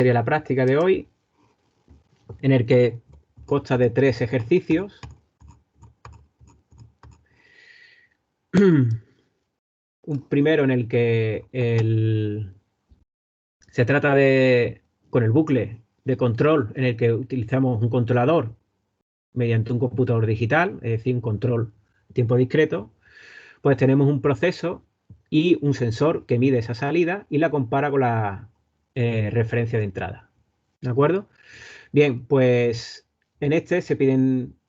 Sería la práctica de hoy, en el que consta de 3 ejercicios. Un primero en el que se trata de, con el bucle de control, en el que utilizamos un controlador mediante un computador digital, es decir, un control a tiempo discreto, pues tenemos un proceso y un sensor que mide esa salida y la compara con la referencia de entrada. ¿De acuerdo? Bien, pues en este se piden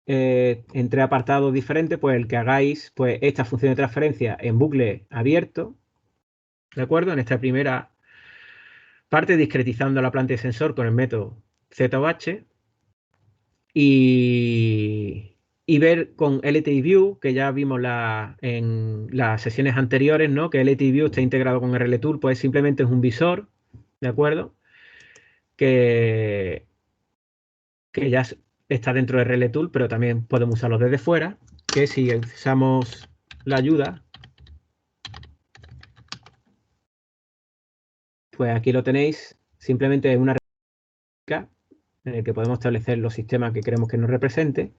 en 3 apartados diferentes, pues el que hagáis pues esta función de transferencia en bucle abierto, ¿de acuerdo? En esta primera parte, discretizando la planta de sensor con el método ZOH y ver con LTI View, que ya vimos en las sesiones anteriores, ¿no? Que LTI View está integrado con RLTool, pues simplemente es un visor, ¿de acuerdo? Que ya está dentro de RLTool, pero también podemos usarlo desde fuera, que si usamos la ayuda, pues aquí lo tenéis, simplemente es una réplica en el que podemos establecer los sistemas que queremos que nos represente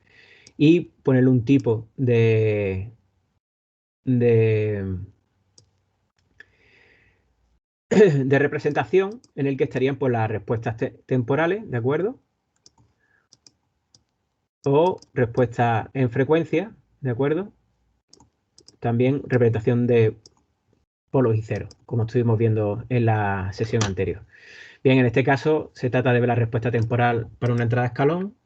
y ponerle un tipo de representación en el que estarían pues las respuestas temporales, ¿de acuerdo? O respuestas en frecuencia, ¿de acuerdo? También representación de polos y ceros, como estuvimos viendo en la sesión anterior. Bien, en este caso se trata de ver la respuesta temporal para una entrada de escalón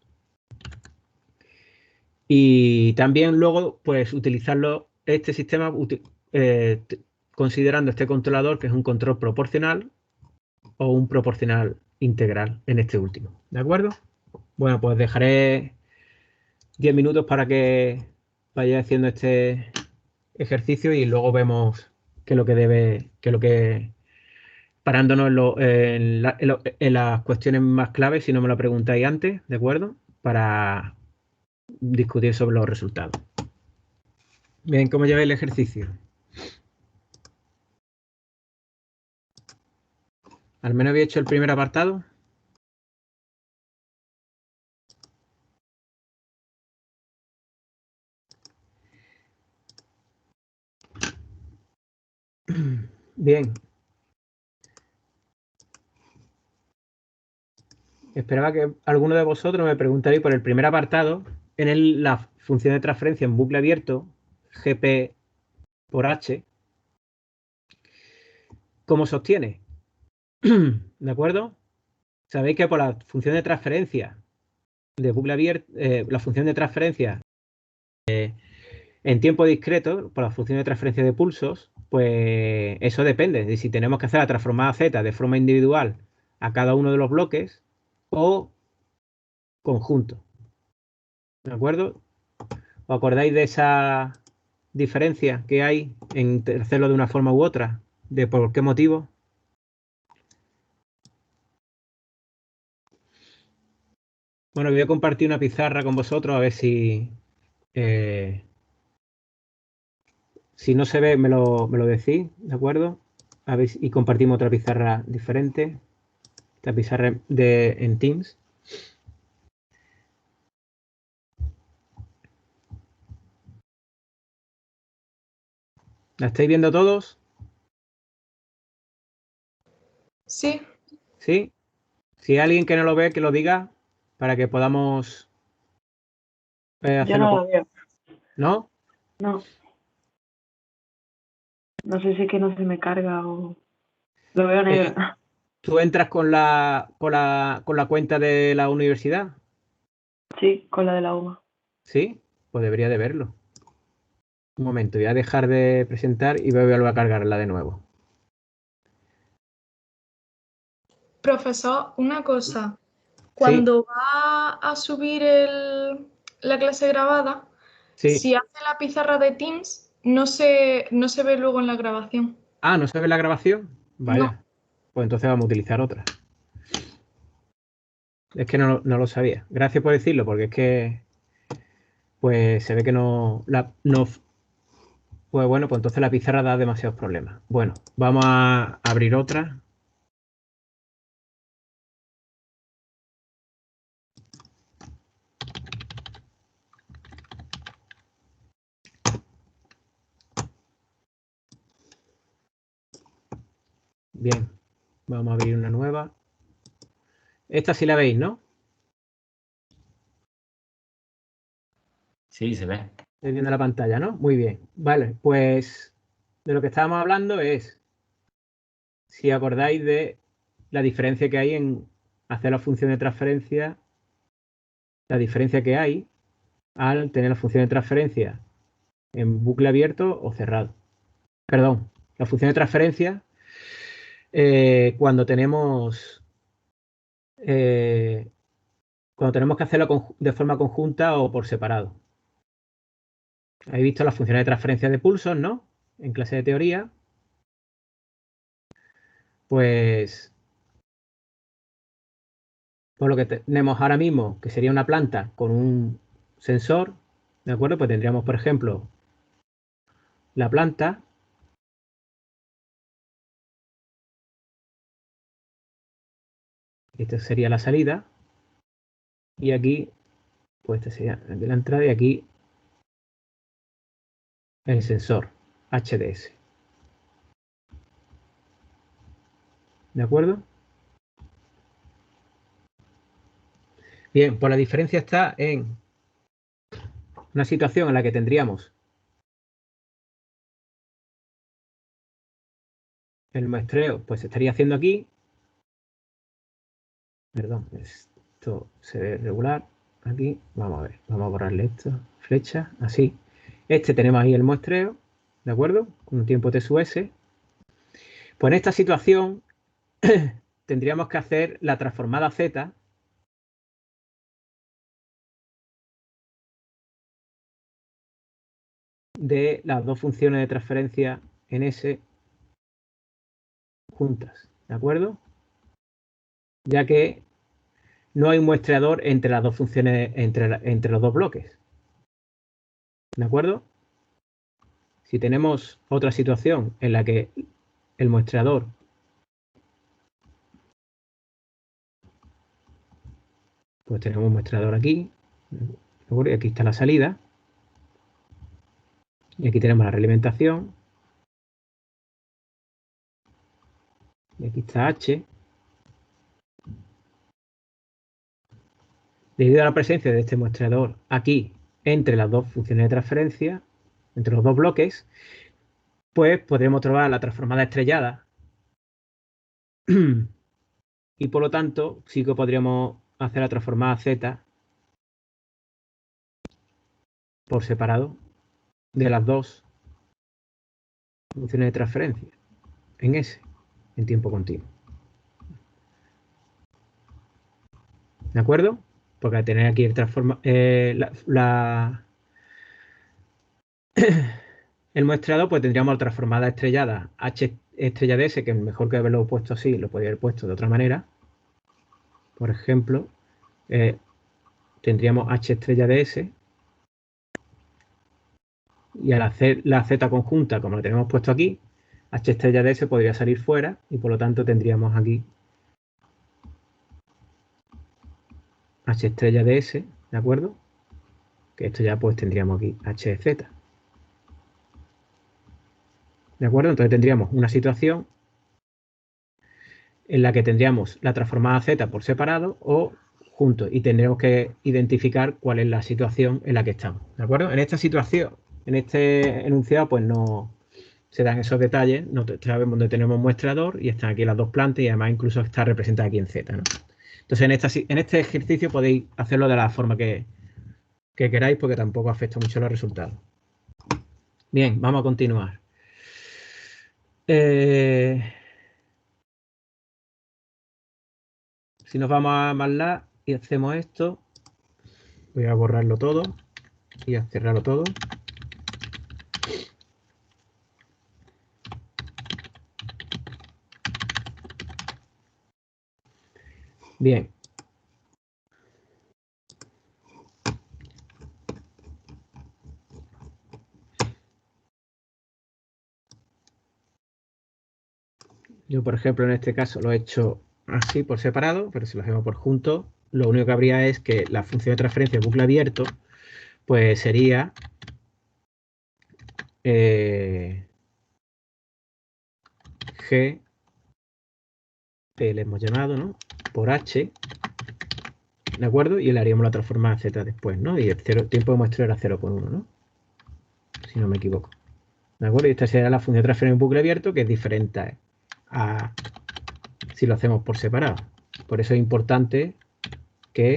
y también luego pues utilizarlo, este sistema, considerando este controlador que es un control proporcional o un proporcional integral en este último, ¿de acuerdo? Bueno, pues dejaré 10 minutos para que vaya haciendo este ejercicio y luego vemos qué es lo que debe, qué es lo que, parándonos en las cuestiones más claves, si no me lo preguntáis antes, ¿de acuerdo? Para discutir sobre los resultados. Bien, ¿cómo lleváis el ejercicio? ¿Al menos habéis hecho el primer apartado? Bien. Esperaba que alguno de vosotros me preguntarais por el primer apartado en la función de transferencia en bucle abierto, GP por H, ¿cómo se obtiene? ¿De acuerdo? Sabéis que por la función de transferencia de bucle abierto, la función de transferencia en tiempo discreto, por la función de transferencia de pulsos, pues eso depende de si tenemos que hacer la transformada Z de forma individual a cada uno de los bloques o conjunto. ¿De acuerdo? ¿Os acordáis de esa diferencia que hay en hacerlo de una forma u otra? ¿De por qué motivo? Bueno, voy a compartir una pizarra con vosotros a ver si no se ve, me lo decís, ¿de acuerdo? A ver, y compartimos otra pizarra diferente. Esta pizarra en Teams. ¿La estáis viendo todos? Sí. ¿Sí? Si hay alguien que no lo ve, que lo diga para que podamos hacerlo. Yo no lo veo. ¿No? No. No sé si es que no se me carga o... Lo veo negro. ¿Tú entras con la cuenta de la universidad? Sí, con la de la UMA. ¿Sí? Pues debería de verlo. Un momento, voy a dejar de presentar y voy a volver a cargarla de nuevo. Profesor, una cosa. Cuando va a subir la clase grabada, Sí. si hace la pizarra de Teams, no se ve luego en la grabación. Ah, ¿no se ve la grabación? Vaya. No. Pues entonces vamos a utilizar otra. Es que no lo sabía. Gracias por decirlo, porque es que pues se ve que no. Pues bueno, pues entonces la pizarra da demasiados problemas. Bueno, vamos a abrir otra. Bien, vamos a abrir una nueva. Esta sí la veis, ¿no? Sí, se ve. Estoy viendo la pantalla, ¿no? Muy bien. Vale, pues de lo que estábamos hablando es, si acordáis de la diferencia que hay en hacer la función de transferencia, la diferencia que hay al tener la función de transferencia en bucle abierto o cerrado. Perdón, la función de transferencia cuando tenemos que hacerlo de forma conjunta o por separado. Habéis visto las funciones de transferencia de pulsos, ¿no? En clase de teoría. Pues por lo que tenemos ahora mismo, que sería una planta con un sensor, ¿de acuerdo? Pues tendríamos, por ejemplo, la planta. Esta sería la salida. Y aquí, pues esta sería la entrada y aquí el sensor HDS. ¿De acuerdo? Bien, pues la diferencia está en una situación en la que tendríamos el muestreo, pues se estaría haciendo aquí. Perdón, esto se ve regular. Aquí, vamos a ver, vamos a borrarle esto, flecha, así. Tenemos ahí el muestreo, ¿de acuerdo? Con un tiempo t sub s. Pues en esta situación tendríamos que hacer la transformada z de las dos funciones de transferencia en S juntas, ¿de acuerdo? Ya que no hay un muestreador entre las dos funciones, entre los dos bloques, ¿de acuerdo? Si tenemos otra situación en la que el muestreador pues tenemos un muestreador aquí, y aquí está la salida, y aquí tenemos la realimentación, y aquí está H. Debido a la presencia de este muestreador aquí entre las dos funciones de transferencia, entre los dos bloques, pues podremos trobar la transformada estrellada y por lo tanto sí que podríamos hacer la transformada Z por separado de las dos funciones de transferencia en S, en tiempo continuo. ¿De acuerdo? Porque al tener aquí el el muestrado, pues tendríamos la transformada estrellada H estrella de S, que es mejor que haberlo puesto así, lo podría haber puesto de otra manera. Por ejemplo, tendríamos H estrella de S, y al hacer la Z conjunta, como lo tenemos puesto aquí, H estrella de S podría salir fuera y por lo tanto tendríamos aquí H estrella de S, ¿de acuerdo? Que esto ya pues tendríamos aquí HZ. ¿De acuerdo? Entonces tendríamos una situación en la que tendríamos la transformada Z por separado o juntos y tendremos que identificar cuál es la situación en la que estamos. ¿De acuerdo? En esta situación, en este enunciado, pues no se dan esos detalles. No sabemos dónde tenemos muestrador y están aquí las dos plantas y además incluso está representada aquí en Z, ¿no? Entonces en este ejercicio podéis hacerlo de la forma que queráis porque tampoco afecta mucho los resultados. Bien, vamos a continuar. Si nos vamos a MATLAB y hacemos esto, voy a borrarlo todo y a cerrarlo todo. Bien. Yo, por ejemplo, en este caso lo he hecho así por separado, pero si lo hacemos por junto, lo único que habría es que la función de transferencia de bucle abierto, pues sería G P le hemos llamado, ¿no? Por H, ¿de acuerdo? Y le haríamos la transformada Z después, ¿no? Y el tiempo de muestreo era 0,1, ¿no? Si no me equivoco. ¿De acuerdo? Y esta sería la función de transferencia en bucle abierto, que es diferente a si lo hacemos por separado. Por eso es importante que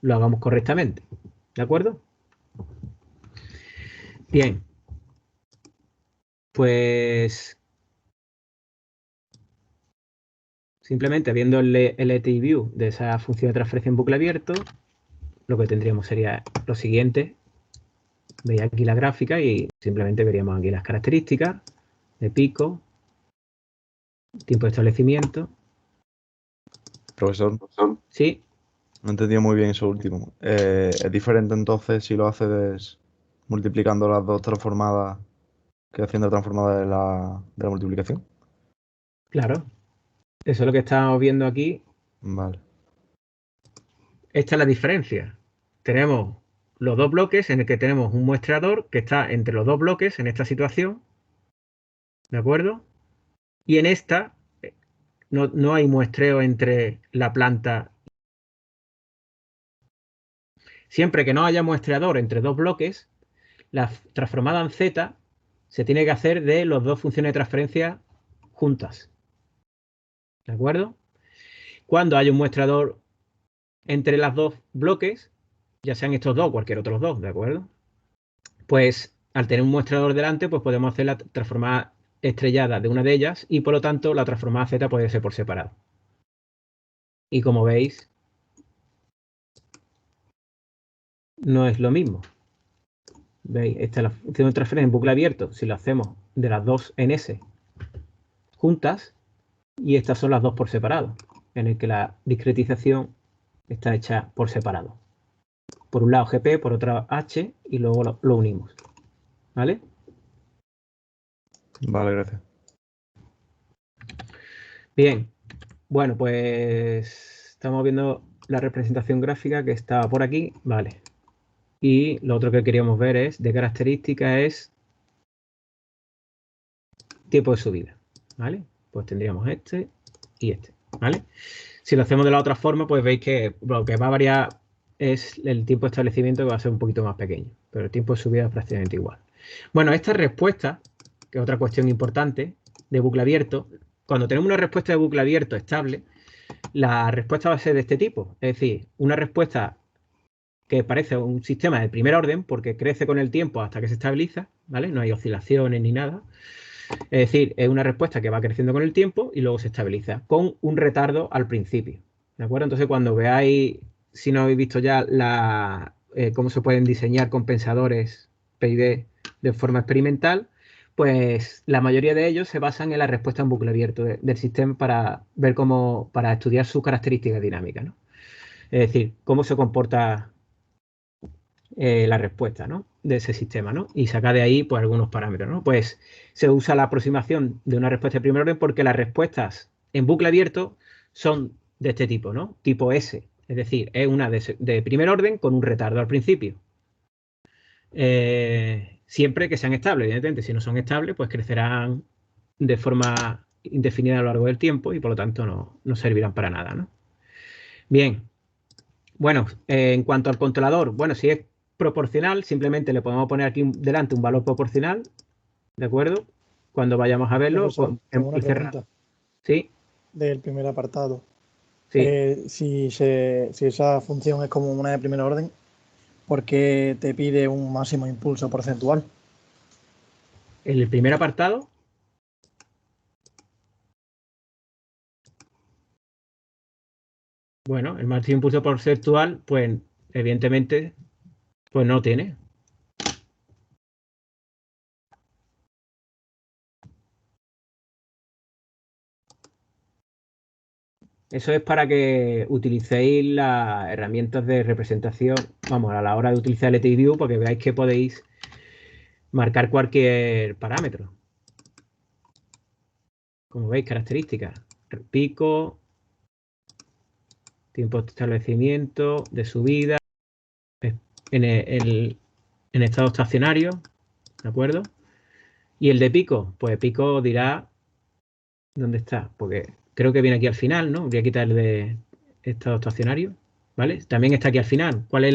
lo hagamos correctamente. ¿De acuerdo? Bien. Pues simplemente viendo el LTI-view de esa función de transferencia en bucle abierto, lo que tendríamos sería lo siguiente. Veis aquí la gráfica y simplemente veríamos aquí las características de pico, tiempo de establecimiento. Profesor, Sí, no he entendido muy bien eso último. ¿Es diferente entonces si lo haces multiplicando las dos transformadas que haciendo la transformada de la multiplicación? claro. Eso es lo que estamos viendo aquí. Vale. Esta es la diferencia. Tenemos los dos bloques en el que tenemos un muestrador que está entre los dos bloques en esta situación. ¿De acuerdo? Y en esta no hay muestreo entre la planta. Siempre que no haya muestreador entre dos bloques, la transformada en Z se tiene que hacer de las dos funciones de transferencia juntas. ¿De acuerdo? Cuando hay un muestrador entre los dos bloques, ya sean estos dos o cualquier otros dos, ¿de acuerdo? Pues al tener un muestrador delante, pues podemos hacer la transformada estrellada de una de ellas y por lo tanto la transformada Z puede ser por separado. Y como veis, no es lo mismo. ¿Veis? Esta es la función de transferencia en bucle abierto si lo hacemos de las dos en S juntas y estas son las dos por separado, en el que la discretización está hecha por separado. Por un lado GP, por otro H y luego lo unimos. ¿Vale? Vale, gracias. Bien, bueno, pues estamos viendo la representación gráfica que estaba por aquí, vale. Y lo otro que queríamos ver es, de característica, es tiempo de subida, ¿vale? Pues tendríamos este y este, ¿vale? Si lo hacemos de la otra forma, pues veis que lo que va a variar es el tiempo de establecimiento, que va a ser un poquito más pequeño, pero el tiempo de subida es prácticamente igual. Bueno, esta respuesta, que es otra cuestión importante, de bucle abierto, cuando tenemos una respuesta de bucle abierto estable, la respuesta va a ser de este tipo, es decir, una respuesta que parece un sistema de primer orden porque crece con el tiempo hasta que se estabiliza, ¿vale? No hay oscilaciones ni nada. Es decir, es una respuesta que va creciendo con el tiempo y luego se estabiliza con un retardo al principio, ¿de acuerdo? Entonces, cuando veáis, si no habéis visto ya cómo se pueden diseñar compensadores PID de forma experimental, pues la mayoría de ellos se basan en la respuesta en bucle abierto del sistema para ver para estudiar sus características dinámicas, ¿no? Es decir, cómo se comporta la respuesta, ¿no? De ese sistema, ¿no? Y saca de ahí pues algunos parámetros, ¿no? Pues se usa la aproximación de una respuesta de primer orden porque las respuestas en bucle abierto son de este tipo, ¿no? Tipo S, es decir, es una de primer orden con un retardo al principio. Siempre que sean estables, evidentemente. Si no son estables, pues crecerán de forma indefinida a lo largo del tiempo y por lo tanto no servirán para nada, ¿no? Bien. Bueno, en cuanto al controlador, bueno, si es proporcional, simplemente le podemos poner aquí delante un valor proporcional, ¿de acuerdo? Cuando vayamos a verlo, Profesor, tengo una pregunta. Sí. Del primer apartado. Sí. Si esa función es como una de primer orden, ¿por qué te pide un máximo impulso porcentual? ¿El primer apartado? Bueno, el máximo impulso porcentual, pues evidentemente, pues no tiene. Eso es para que utilicéis las herramientas de representación, vamos, a la hora de utilizar el LTIView, porque veáis que podéis marcar cualquier parámetro. Como veis, características, pico, tiempo de establecimiento, de subida, en estado estacionario, ¿de acuerdo? Y el de pico, pues pico dirá, ¿dónde está? Porque creo que viene aquí al final, ¿no? Voy a quitar el de estado estacionario, ¿vale? También está aquí al final. ¿Cuál es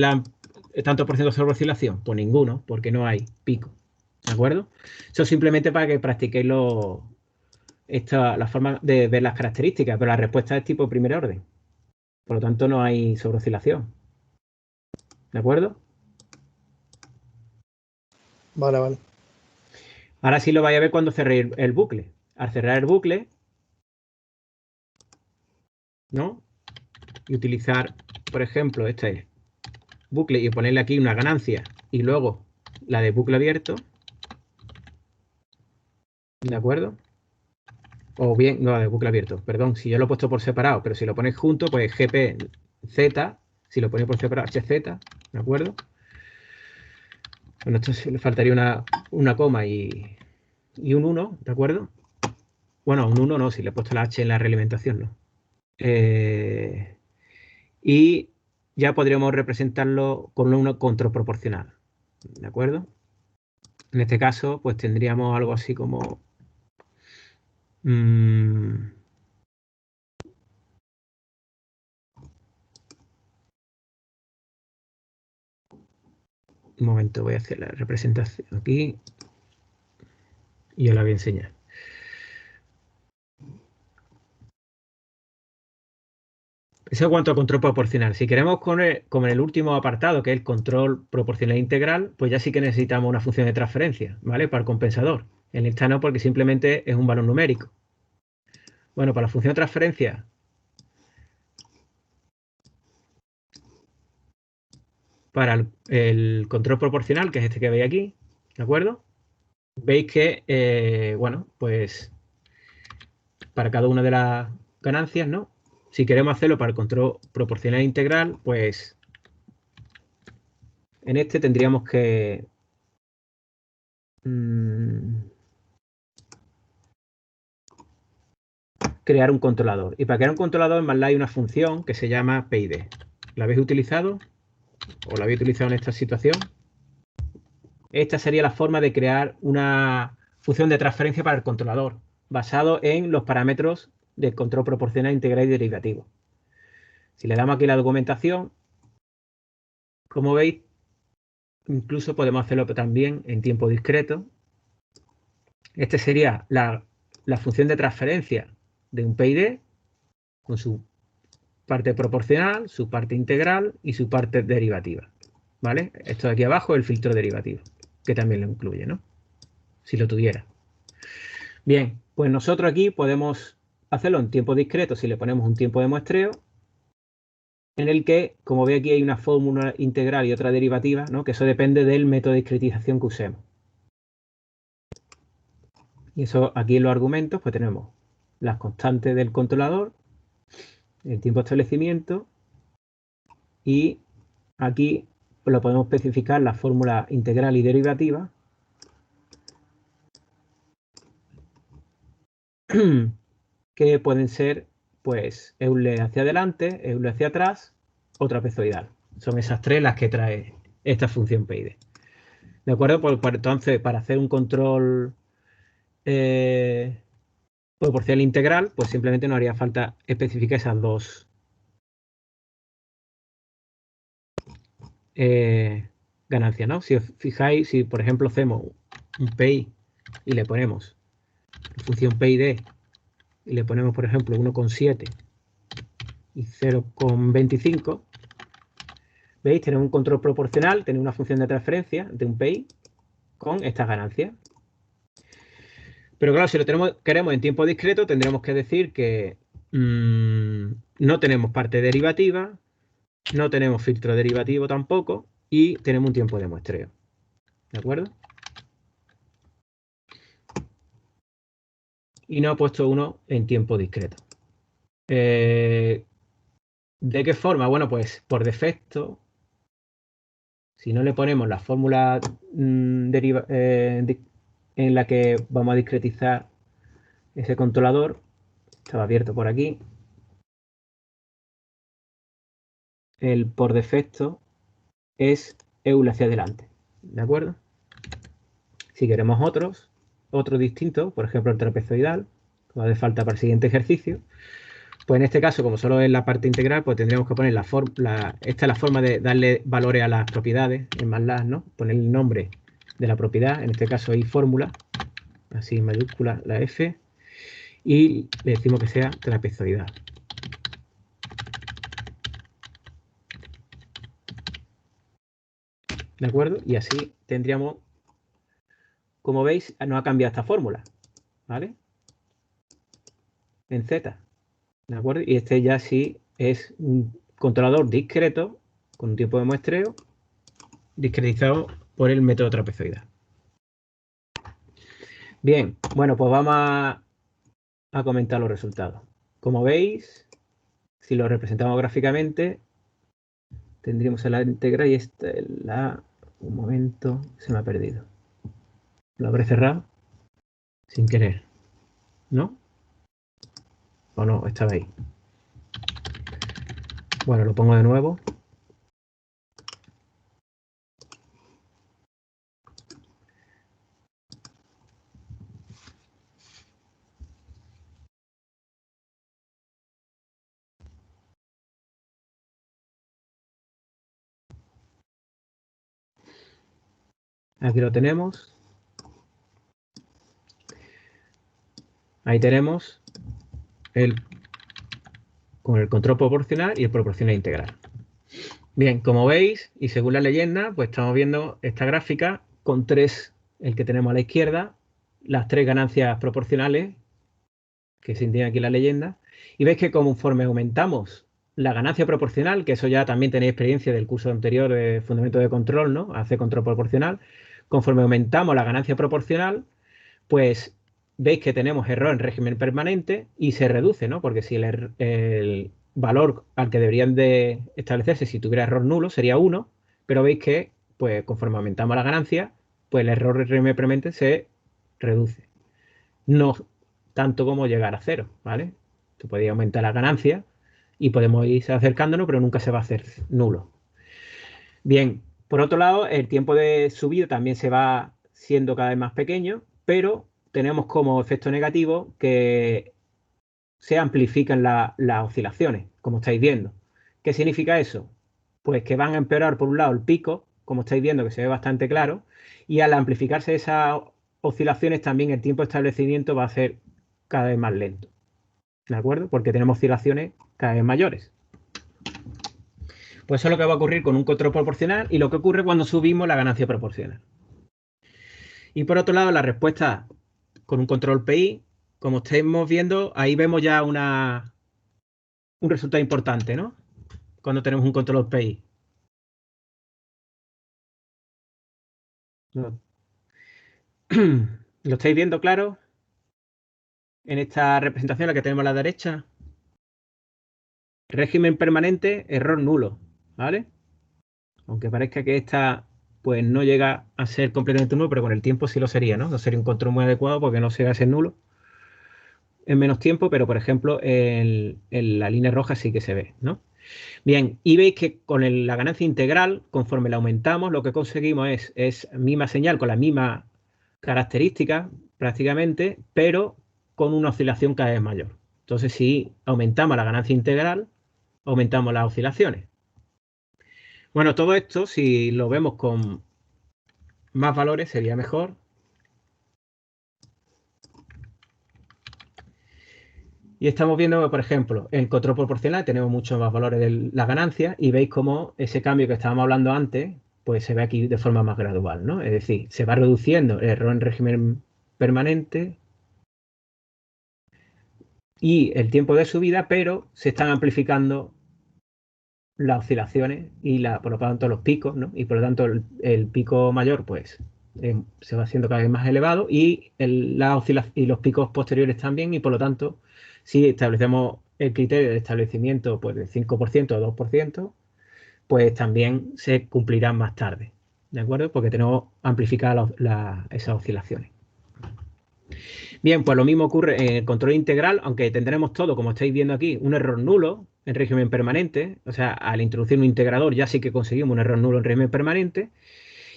el tanto por ciento sobre oscilación? Pues ninguno, porque no hay pico, ¿de acuerdo? Eso simplemente para que practiquéis la forma de ver las características, pero la respuesta es tipo primer orden. Por lo tanto, no hay sobre oscilación. ¿De acuerdo? Vale, vale. Ahora sí lo vais a ver cuando cerréis el bucle. Al cerrar el bucle, ¿no? Y utilizar, por ejemplo, este bucle y ponerle aquí una ganancia y luego la de bucle abierto. ¿De acuerdo? O bien, no, la de bucle abierto, perdón, si yo lo he puesto por separado, pero si lo ponéis junto, pues GP Z, si lo ponéis por separado, HZ, ¿de acuerdo? Bueno, esto le faltaría una coma y un 1, ¿de acuerdo? Bueno, un 1 no, si le he puesto la H en la realimentación, no. Y ya podríamos representarlo con un 1 contraproporcional, ¿de acuerdo? En este caso, pues tendríamos algo así como... un momento, voy a hacer la representación aquí y os la voy a enseñar. Eso en cuanto a control proporcional. Si queremos como en el último apartado, que es el control proporcional integral, pues ya sí que necesitamos una función de transferencia, ¿vale? Para el compensador. En esta no, porque simplemente es un valor numérico. Bueno, para la función de transferencia, para el control proporcional, que es este que veis aquí, ¿de acuerdo? Veis que, bueno, pues para cada una de las ganancias, ¿no? Si queremos hacerlo para el control proporcional integral, pues en este tendríamos que crear un controlador. Y para crear un controlador en MATLAB hay una función que se llama PID. ¿La habéis utilizado? ¿O la habéis utilizado en esta situación? Esta sería la forma de crear una función de transferencia para el controlador, basado en los parámetros del control proporcional integral y derivativo. Si le damos aquí la documentación, como veis, incluso podemos hacerlo también en tiempo discreto. Este sería la función de transferencia de un PID con su parte proporcional, su parte integral y su parte derivativa. ¿Vale? Esto de aquí abajo es el filtro derivativo, que también lo incluye, ¿no? Si lo tuviera. Bien, pues nosotros aquí podemos hacerlo en tiempo discreto si le ponemos un tiempo de muestreo, en el que, como ve aquí, hay una fórmula integral y otra derivativa, ¿no? Que eso depende del método de discretización que usemos. Y eso aquí en los argumentos, pues tenemos las constantes del controlador, el tiempo de establecimiento, y aquí pues, lo podemos especificar la fórmula integral y derivativa, que pueden ser, pues, Euler hacia adelante, Euler hacia atrás o trapezoidal. Son esas tres las que trae esta función PID. ¿De acuerdo? Pues, entonces, para hacer un control proporcional integral, pues simplemente nos haría falta especificar esas dos ganancias, ¿no? Si os fijáis, si por ejemplo hacemos un PI y le ponemos función PID y le ponemos, por ejemplo, 1,7 y 0,25, ¿veis? Tenemos un control proporcional, tenemos una función de transferencia de un PI con estas ganancias. Pero claro, si lo queremos en tiempo discreto, tendremos que decir que no tenemos parte derivativa, no tenemos filtro derivativo tampoco y tenemos un tiempo de muestreo. ¿De acuerdo? Y no he puesto uno en tiempo discreto. ¿De qué forma? Bueno, pues por defecto, si no le ponemos la fórmula en la que vamos a discretizar ese controlador, estaba abierto por aquí, el por defecto es Euler hacia adelante, ¿de acuerdo? Si queremos otros distintos, por ejemplo el trapezoidal, que va de falta para el siguiente ejercicio. Pues en este caso, como solo es la parte integral, pues tendríamos que poner esta es la forma de darle valores a las propiedades en MATLAB, ¿no? Poner el nombre de la propiedad, en este caso hay fórmula, así en mayúscula la F, y le decimos que sea trapezoidal. ¿De acuerdo? Y así tendríamos, como veis, no ha cambiado esta fórmula, ¿vale? En Z, ¿de acuerdo? Y este ya sí es un controlador discreto con un tiempo de muestreo discretizado por el método trapezoidal. Bien, bueno, pues vamos a comentar los resultados. Como veis, si lo representamos gráficamente, tendríamos la integral y esta es la... Un momento, se me ha perdido. Lo habré cerrado sin querer, ¿no? ¿O no? Estaba ahí. Bueno, lo pongo de nuevo. Aquí lo tenemos. Ahí tenemos con el control proporcional y el proporcional integral. Bien, como veis, y según la leyenda, pues estamos viendo esta gráfica con el que tenemos a la izquierda, las 3 ganancias proporcionales que se indican aquí en la leyenda. Y veis que conforme aumentamos la ganancia proporcional, que eso ya también tenéis experiencia del curso anterior de Fundamentos de Control, ¿no? Hace control proporcional. Conforme aumentamos la ganancia proporcional, pues veis que tenemos error en régimen permanente y se reduce, ¿no? Porque si el valor al que deberían de establecerse si tuviera error nulo sería 1, pero veis que pues conforme aumentamos la ganancia, pues el error en régimen permanente se reduce. No tanto como llegar a 0, ¿vale? Tú podéis aumentar la ganancia y podemos ir acercándonos, pero nunca se va a hacer nulo. Bien, por otro lado, el tiempo de subida también se va siendo cada vez más pequeño, pero tenemos como efecto negativo que se amplifican las oscilaciones, como estáis viendo. ¿Qué significa eso? Pues que van a empeorar por un lado el pico, como estáis viendo que se ve bastante claro, y al amplificarse esas oscilaciones también el tiempo de establecimiento va a ser cada vez más lento. ¿De acuerdo? Porque tenemos oscilaciones cada vez mayores. Pues eso es lo que va a ocurrir con un control proporcional y lo que ocurre cuando subimos la ganancia proporcional. Y por otro lado, la respuesta con un control PI, como estamos viendo, ahí vemos ya un resultado importante, ¿no? Cuando tenemos un control PI. ¿Lo estáis viendo claro? En esta representación, la que tenemos a la derecha. Régimen permanente, error nulo, ¿vale? Aunque parezca que esta pues no llega a ser completamente nulo, pero con el tiempo sí lo sería, ¿no? No sería un control muy adecuado porque no llega a ser nulo en menos tiempo, pero por ejemplo en la línea roja sí que se ve, ¿no? Bien, y veis que con la ganancia integral, conforme la aumentamos, lo que conseguimos es misma señal con la misma característica prácticamente, pero con una oscilación cada vez mayor. Entonces, si aumentamos la ganancia integral, aumentamos las oscilaciones. Bueno, todo esto, si lo vemos con más valores, sería mejor. Y estamos viendo, por ejemplo, en control proporcional tenemos muchos más valores de la ganancia y veis cómo ese cambio que estábamos hablando antes, pues se ve aquí de forma más gradual, ¿no? Es decir, se va reduciendo el error en régimen permanente y el tiempo de subida, pero se están amplificando las oscilaciones y por lo tanto los picos, ¿no? Y por lo tanto el pico mayor, pues se va haciendo cada vez más elevado y los picos posteriores también, y por lo tanto, si establecemos el criterio de establecimiento pues del 5% o 2%, pues también se cumplirán más tarde, ¿de acuerdo? Porque tenemos amplificadas esas oscilaciones. Bien, pues lo mismo ocurre en el control integral, aunque tendremos todo, como estáis viendo aquí, un error nulo en régimen permanente. O sea, al introducir un integrador ya sí que conseguimos un error nulo en régimen permanente.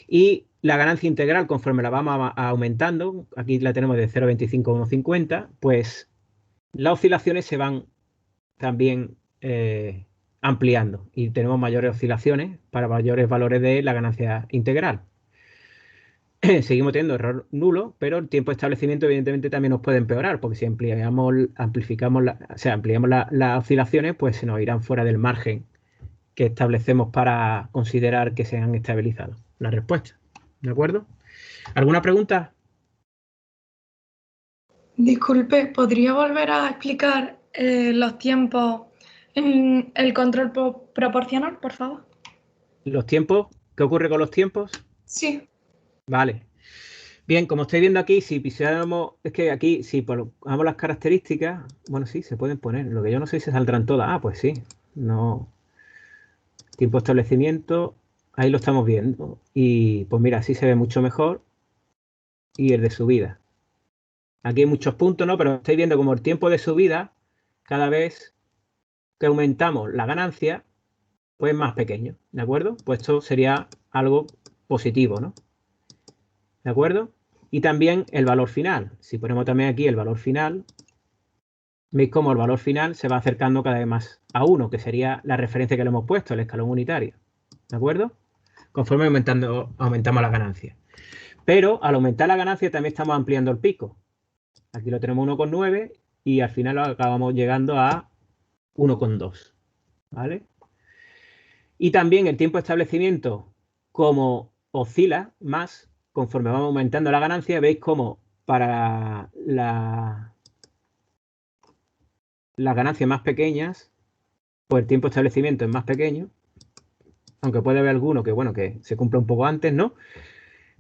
Y la ganancia integral, conforme la vamos aumentando, aquí la tenemos de 0,25 a 1,50, pues las oscilaciones se van también ampliando y tenemos mayores oscilaciones para mayores valores de la ganancia integral. Seguimos teniendo error nulo, pero el tiempo de establecimiento evidentemente también nos puede empeorar, porque si ampliamos las oscilaciones, pues se nos irán fuera del margen que establecemos para considerar que se han estabilizado las respuestas. ¿De acuerdo? ¿Alguna pregunta? Disculpe, ¿podría volver a explicar los tiempos en el control proporcional, por favor? ¿Los tiempos? ¿Qué ocurre con los tiempos? Sí. Vale. Bien, como estáis viendo aquí, si pisáramos, es que aquí, si ponemos las características, bueno, sí, se pueden poner. Lo que yo no sé si se saldrán todas. Ah, pues sí. No. Tiempo de establecimiento, ahí lo estamos viendo. Y pues mira, así se ve mucho mejor. Y el de subida. Aquí hay muchos puntos, ¿no? Pero estáis viendo como el tiempo de subida, cada vez que aumentamos la ganancia, pues más pequeño, ¿de acuerdo? Pues esto sería algo positivo, ¿no? ¿De acuerdo? Y también el valor final. Si ponemos también aquí el valor final, veis cómo el valor final se va acercando cada vez más a 1, que sería la referencia que le hemos puesto, el escalón unitario. ¿De acuerdo? Conforme aumentamos la ganancia. Pero al aumentar la ganancia también estamos ampliando el pico. Aquí lo tenemos 1,9 y al final lo acabamos llegando a 1,2. ¿Vale? Y también el tiempo de establecimiento, como oscila más conforme vamos aumentando la ganancia, veis cómo para las ganancias más pequeñas, pues el tiempo de establecimiento es más pequeño, aunque puede haber alguno que, bueno, que se cumpla un poco antes, ¿no?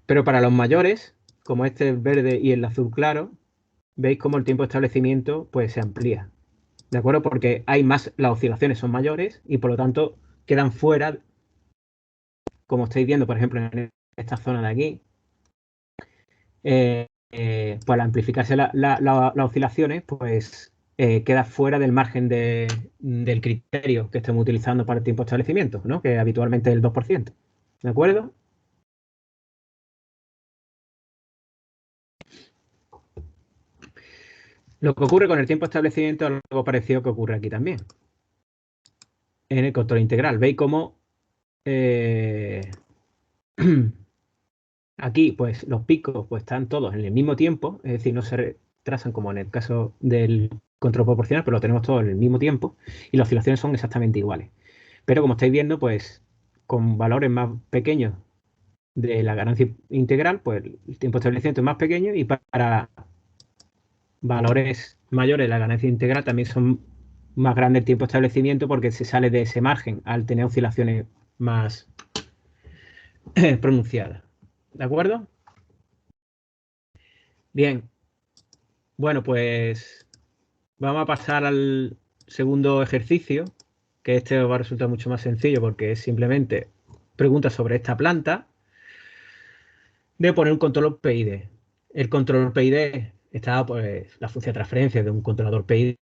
Pero para los mayores, como este el verde y el azul claro, veis cómo el tiempo de establecimiento pues se amplía, ¿de acuerdo? Porque hay más, las oscilaciones son mayores y por lo tanto quedan fuera, como estáis viendo, por ejemplo, en esta zona de aquí, pues al amplificarse las oscilaciones, pues queda fuera del margen del criterio que estamos utilizando para el tiempo de establecimiento, ¿no? Que habitualmente es el 2%. ¿De acuerdo? Lo que ocurre con el tiempo de establecimiento es algo parecido que ocurre aquí también. En el control integral. Veis cómo aquí, pues los picos pues, están todos en el mismo tiempo, es decir, no se retrasan como en el caso del control proporcional, pero lo tenemos todo en el mismo tiempo y las oscilaciones son exactamente iguales. Pero como estáis viendo, pues con valores más pequeños de la ganancia integral, pues el tiempo de establecimiento es más pequeño y para valores mayores de la ganancia integral también son más grandes el tiempo de establecimiento porque se sale de ese margen al tener oscilaciones más pronunciadas. ¿De acuerdo? Bien. Bueno, pues vamos a pasar al segundo ejercicio, que este va a resultar mucho más sencillo porque es simplemente preguntas sobre esta planta de poner un controlador PID. El controlador PID está, pues, la función de transferencia de un controlador PID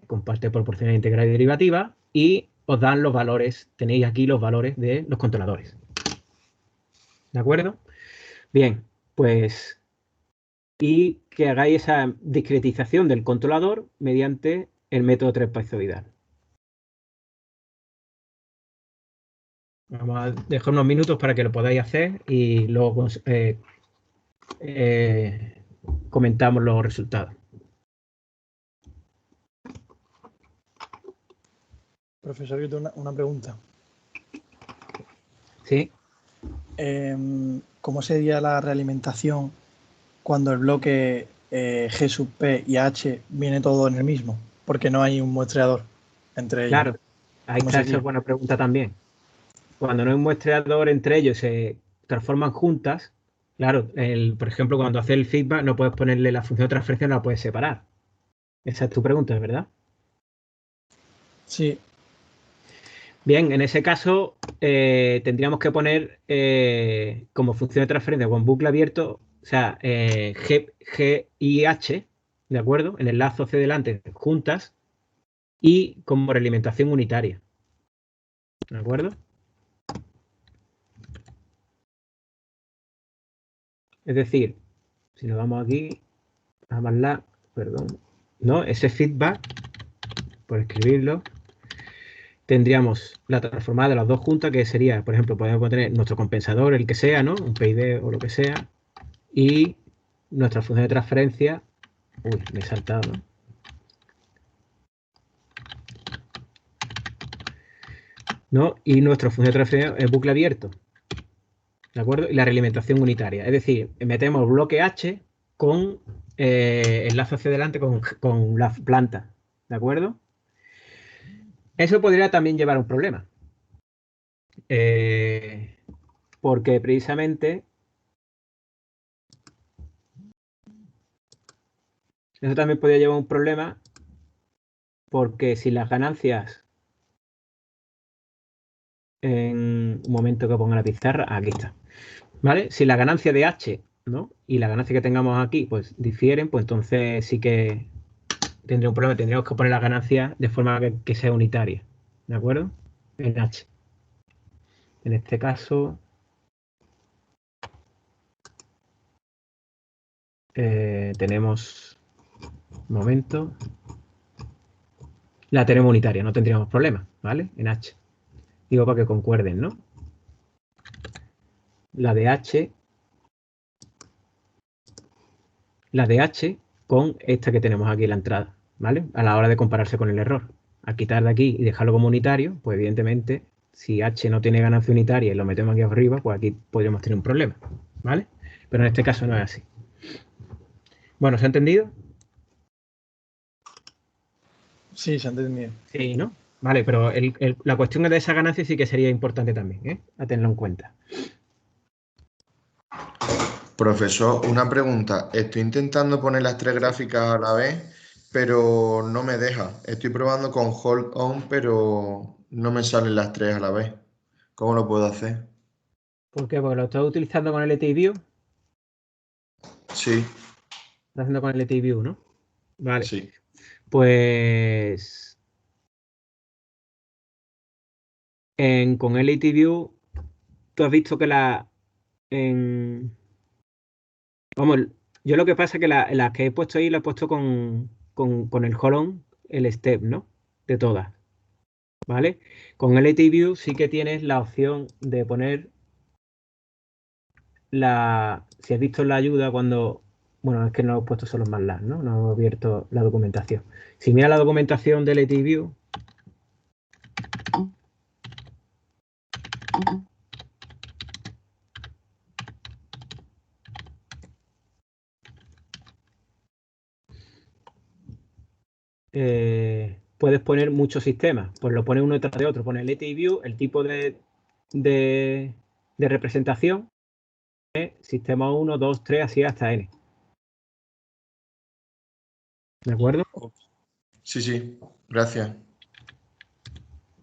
con parte proporcional integral y derivativa y os dan los valores, tenéis aquí los valores de los controladores. ¿De acuerdo? Bien, pues y que hagáis esa discretización del controlador mediante el método trapezoidal. Vamos a dejar unos minutos para que lo podáis hacer y luego comentamos los resultados. Profesor, yo tengo una pregunta. ¿Sí? ¿Cómo sería la realimentación cuando el bloque G sub P y H viene todo en el mismo? Porque no hay un muestreador entre ellos. Claro, ahí está, esa es buena pregunta también. Cuando no hay un muestreador entre ellos, se transforman juntas. Claro, por ejemplo, cuando haces el feedback no puedes ponerle la función de transferencia, no la puedes separar. Esa es tu pregunta, ¿verdad? Sí. Bien, en ese caso tendríamos que poner como función de transferencia con bucle abierto, o sea, G y H, ¿de acuerdo? En el lazo hacia adelante juntas y como realimentación unitaria. ¿De acuerdo? Es decir, si nos vamos aquí a MATLAB, perdón, ¿no? Ese feedback, por escribirlo, tendríamos la transformada de las dos juntas, que sería, por ejemplo, podemos tener nuestro compensador, el que sea, ¿no? Un PID o lo que sea, y nuestra función de transferencia. Uy, me he saltado, ¿no? ¿No? Y nuestra función de transferencia es bucle abierto, ¿de acuerdo? Y la realimentación unitaria. Es decir, metemos bloque H con enlace hacia adelante con la planta, ¿de acuerdo? Eso podría también llevar a un problema. Porque precisamente eso también podría llevar a un problema, porque si las ganancias, en un momento que ponga la pizarra, aquí está, ¿vale? Si la ganancia de H, ¿no? Y la ganancia que tengamos aquí, pues difieren, pues entonces sí que tendría un problema. Tendríamos que poner la ganancia de forma que sea unitaria, ¿de acuerdo? En H. En este caso, tenemos, un momento, la tenemos unitaria, no tendríamos problema, ¿vale? En H. Digo para que concuerden, ¿no? La de H con esta que tenemos aquí en la entrada, ¿vale? A la hora de compararse con el error. Al quitar de aquí y dejarlo como unitario, pues evidentemente, si H no tiene ganancia unitaria y lo metemos aquí arriba, pues aquí podríamos tener un problema, ¿vale? Pero en este caso no es así. Bueno, ¿se ha entendido? Sí, se ha entendido. Sí, ¿no? Vale, pero la cuestión de esa ganancia sí que sería importante también, ¿eh? A tenerlo en cuenta. Profesor, una pregunta. Estoy intentando poner las tres gráficas a la vez, pero no me deja. Estoy probando con Hold On, pero no me salen las tres a la vez. ¿Cómo lo puedo hacer? ¿Por qué? Porque lo estoy utilizando con LTI View. Sí, Está haciendo con LTI View, ¿no? Vale. sí. Pues con LTI View, tú has visto que vamos, yo lo que pasa es que las que he puesto ahí, la he puesto con el hold-on, el step, ¿no? De todas, ¿vale? Con LTI View sí que tienes la opción de poner si has visto la ayuda cuando, bueno, es que no he puesto solo MATLAB, ¿no? No he abierto la documentación. Si mira la documentación de LTI View, puedes poner muchos sistemas. Pues lo pones uno detrás de otro. Pones LTI View, el tipo de representación, sistema 1, 2, 3, así hasta N. ¿De acuerdo? Sí, sí. Gracias.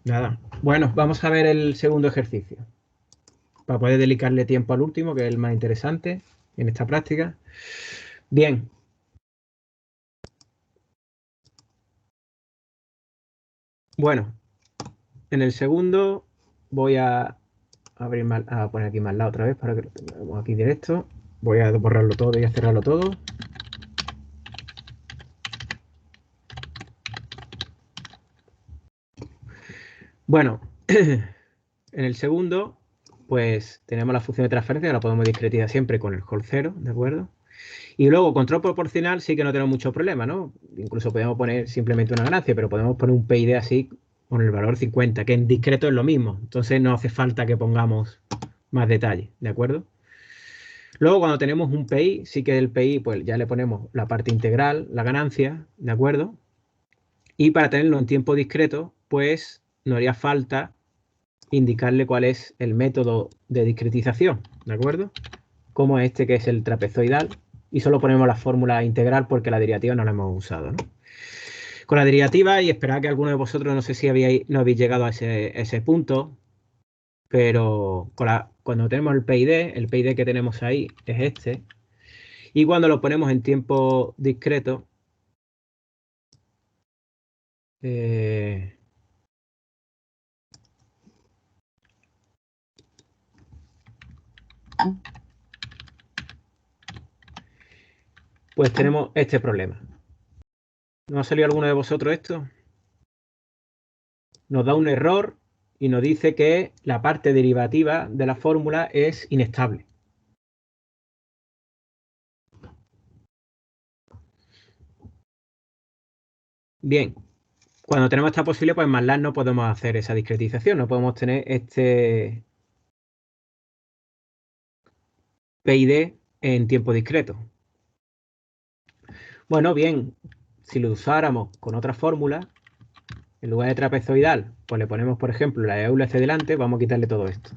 Nada. Bueno, vamos a ver el segundo ejercicio. Para poder dedicarle tiempo al último, que es el más interesante en esta práctica. Bien. Bueno, en el segundo voy a poner aquí más al lado otra vez para que lo tengamos aquí directo. Voy a borrarlo todo y a cerrarlo todo. Bueno, en el segundo, pues tenemos la función de transferencia, que la podemos discretizar siempre con el hold 0, ¿de acuerdo? Y luego, control proporcional sí que no tenemos mucho problema, ¿no? Incluso podemos poner simplemente una ganancia, pero podemos poner un PID así con el valor 50, que en discreto es lo mismo. Entonces no hace falta que pongamos más detalle, ¿de acuerdo? Luego, cuando tenemos un PI, sí que el PI, pues ya le ponemos la parte integral, la ganancia, ¿de acuerdo? Y para tenerlo en tiempo discreto, pues no haría falta indicarle cuál es el método de discretización, ¿de acuerdo? Como este que es el trapezoidal, y solo ponemos la fórmula integral porque la derivativa no la hemos usado, ¿no? Con la derivativa, y esperad que alguno de vosotros, no sé si no habéis llegado a ese punto, pero cuando tenemos el PID que tenemos ahí es este, y cuando lo ponemos en tiempo discreto, pues tenemos este problema. ¿No ha salido alguno de vosotros esto? Nos da un error y nos dice que la parte derivativa de la fórmula es inestable. Bien, cuando tenemos esta posibilidad, pues en MATLAB no podemos hacer esa discretización, no podemos tener este PID en tiempo discreto. Bueno, bien, si lo usáramos con otra fórmula, en lugar de trapezoidal, pues le ponemos, por ejemplo, la de Euler hacia delante, vamos a quitarle todo esto.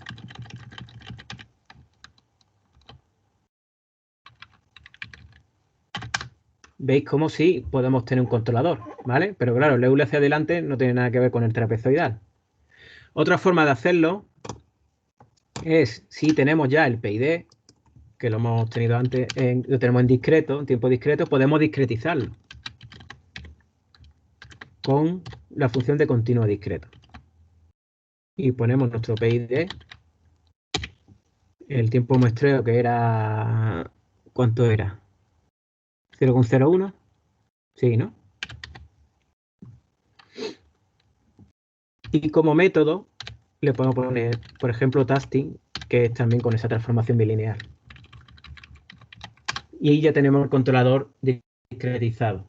¿Veis cómo sí podemos tener un controlador? ¿Vale? Pero claro, el Euler hacia adelante no tiene nada que ver con el trapezoidal. Otra forma de hacerlo es, si tenemos ya el PID, que lo hemos tenido antes, lo tenemos en discreto, en tiempo discreto, podemos discretizarlo con la función de continuo discreto. Y ponemos nuestro PID, el tiempo muestreo que era... ¿Cuánto era? 0,01. Sí, ¿no? Y como método le podemos poner, por ejemplo, tasting, que es también con esa transformación bilineal. Y ahí ya tenemos el controlador discretizado.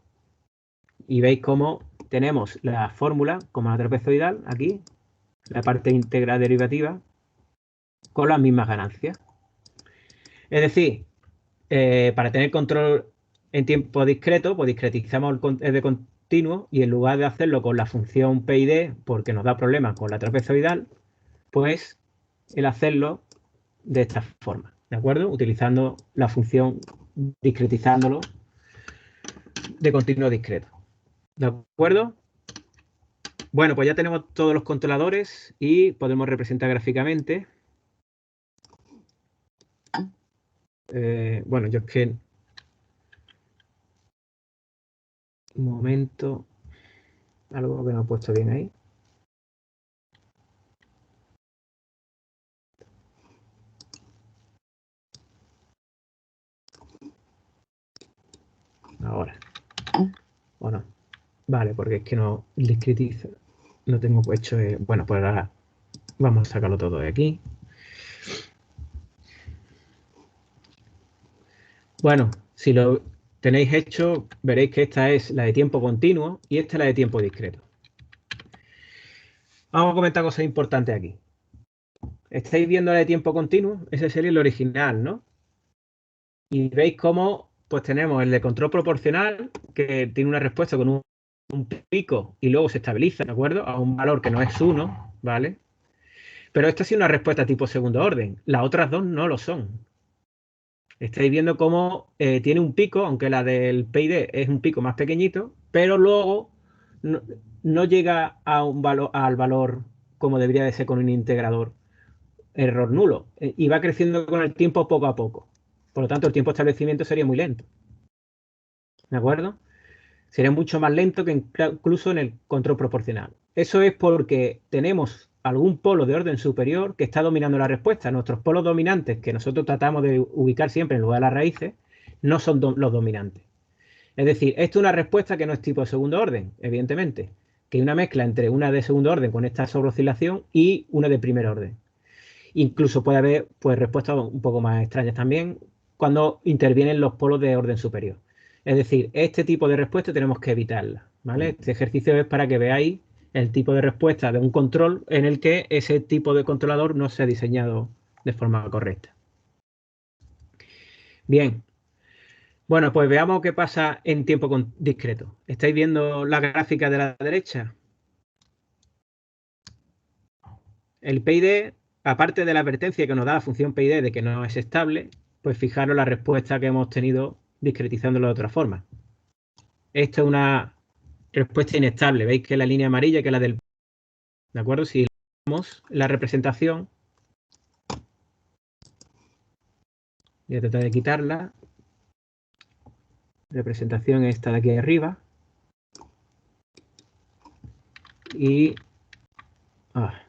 Y veis cómo tenemos la fórmula, como la trapezoidal, aquí, la parte íntegra derivativa, con las mismas ganancias. Es decir, para tener control en tiempo discreto, pues discretizamos el de continuo y en lugar de hacerlo con la función PID, porque nos da problemas con la trapezoidal, pues el hacerlo de esta forma, ¿de acuerdo? Utilizando la función discretizándolo de continuo discreto, ¿de acuerdo? Bueno, pues ya tenemos todos los controladores y podemos representar gráficamente. Bueno, yo es que... Un momento. Algo que no he puesto bien ahí. Ahora. ¿O no? Vale, porque es que no discretiza. No tengo hecho... bueno, pues ahora vamos a sacarlo todo de aquí. Bueno, si lo tenéis hecho, veréis que esta es la de tiempo continuo y esta es la de tiempo discreto. Vamos a comentar cosas importantes aquí. ¿Estáis viendo la de tiempo continuo? Ese sería el original, ¿no? Y veis cómo pues tenemos el de control proporcional, que tiene una respuesta con un pico y luego se estabiliza, ¿de acuerdo? A un valor que no es 1, ¿vale? Pero esta sí es una respuesta tipo segundo orden. Las otras dos no lo son. Estáis viendo cómo tiene un pico, aunque la del PID es un pico más pequeñito, pero luego no llega a al valor como debería de ser con un integrador. Error nulo. Y va creciendo con el tiempo poco a poco. Por lo tanto, el tiempo de establecimiento sería muy lento. ¿De acuerdo? Sería mucho más lento que incluso en el control proporcional. Eso es porque tenemos algún polo de orden superior que está dominando la respuesta. Nuestros polos dominantes, que nosotros tratamos de ubicar siempre en lugar de las raíces, no son los dominantes. Es decir, esto es una respuesta que no es tipo de segundo orden, evidentemente, que es una mezcla entre una de segundo orden con esta sobreoscilación y una de primer orden. Incluso puede haber pues, respuestas un poco más extrañas también cuando intervienen los polos de orden superior. Es decir, este tipo de respuesta tenemos que evitarla, ¿vale? Este ejercicio es para que veáis el tipo de respuesta de un control en el que ese tipo de controlador no se ha diseñado de forma correcta. Bien. Bueno, pues veamos qué pasa en tiempo discreto. ¿Estáis viendo la gráfica de la derecha? El PID, aparte de la advertencia que nos da la función PID de que no es estable, pues fijaros la respuesta que hemos tenido discretizándolo de otra forma. Esto es una respuesta inestable. Veis que la línea amarilla, que es la del... ¿De acuerdo? Si vemos la representación, voy a tratar de quitarla. Representación esta de aquí arriba. Y...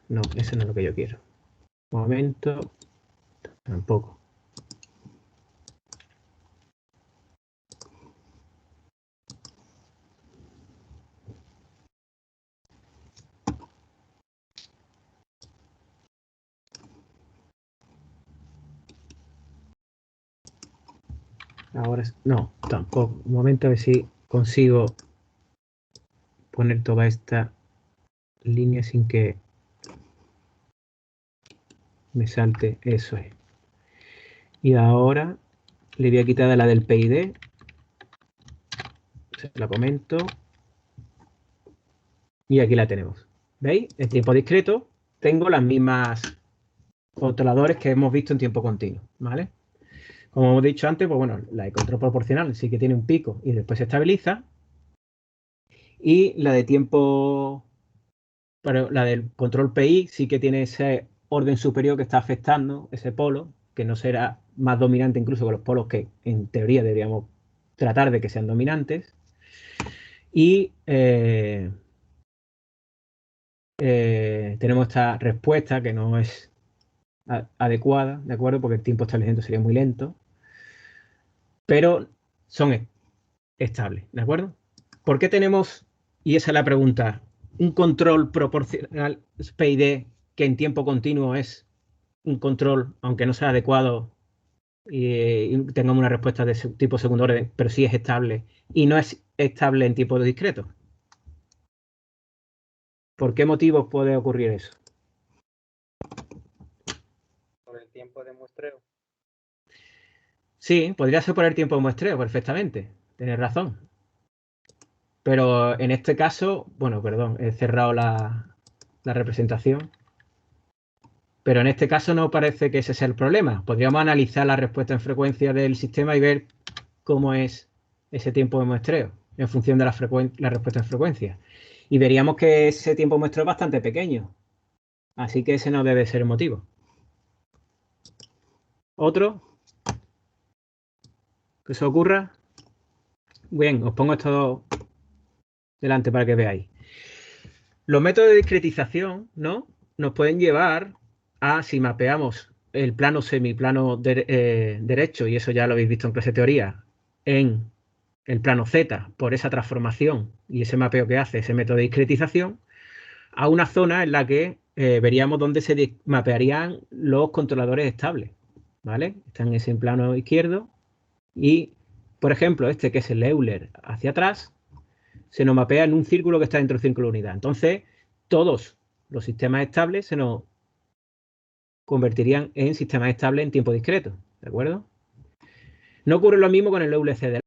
no, eso no es lo que yo quiero. Un momento. Tampoco. Ahora no, tampoco. Un momento a ver si consigo poner toda esta línea sin que me salte. Eso es. Y ahora le voy a quitar la del PID. Se la comento. Y aquí la tenemos. ¿Veis? En tiempo discreto tengo las mismas controladores que hemos visto en tiempo continuo, ¿vale? Como hemos dicho antes, pues bueno, la de control proporcional sí que tiene un pico y después se estabiliza. Y la de tiempo, pero la del control PI sí que tiene ese orden superior que está afectando ese polo, que no será más dominante incluso que los polos que en teoría deberíamos tratar de que sean dominantes. Y tenemos esta respuesta que no es adecuada, ¿de acuerdo? Porque el tiempo de establecimiento sería muy lento. Pero son estables, ¿de acuerdo? ¿Por qué tenemos, y esa es la pregunta, un control proporcional PID que en tiempo continuo es un control, aunque no sea adecuado y tengamos una respuesta de tipo segundo orden, pero sí es estable, y no es estable en tiempo discreto? ¿Por qué motivos puede ocurrir eso? ¿Por el tiempo de muestreo? Sí, podría ser por el tiempo de muestreo, perfectamente. Tienes razón. Pero en este caso, bueno, perdón, he cerrado la representación. Pero en este caso no parece que ese sea el problema. Podríamos analizar la respuesta en frecuencia del sistema y ver cómo es ese tiempo de muestreo en función de la respuesta en frecuencia. Y veríamos que ese tiempo de muestreo es bastante pequeño. Así que ese no debe ser el motivo. ¿Otro? ¿Que eso ocurra? Bien, os pongo esto delante para que veáis. Los métodos de discretización, ¿no?, nos pueden llevar a, si mapeamos el plano semiplano derecho, y eso ya lo habéis visto en clase de teoría, en el plano Z, por esa transformación y ese mapeo que hace ese método de discretización, a una zona en la que veríamos dónde se mapearían los controladores estables, ¿vale? Están en ese plano izquierdo y, por ejemplo, este que es el Euler hacia atrás, se nos mapea en un círculo que está dentro del círculo de unidad. Entonces, todos los sistemas estables se nos convertirían en sistemas estables en tiempo discreto, ¿de acuerdo? No ocurre lo mismo con el EULC,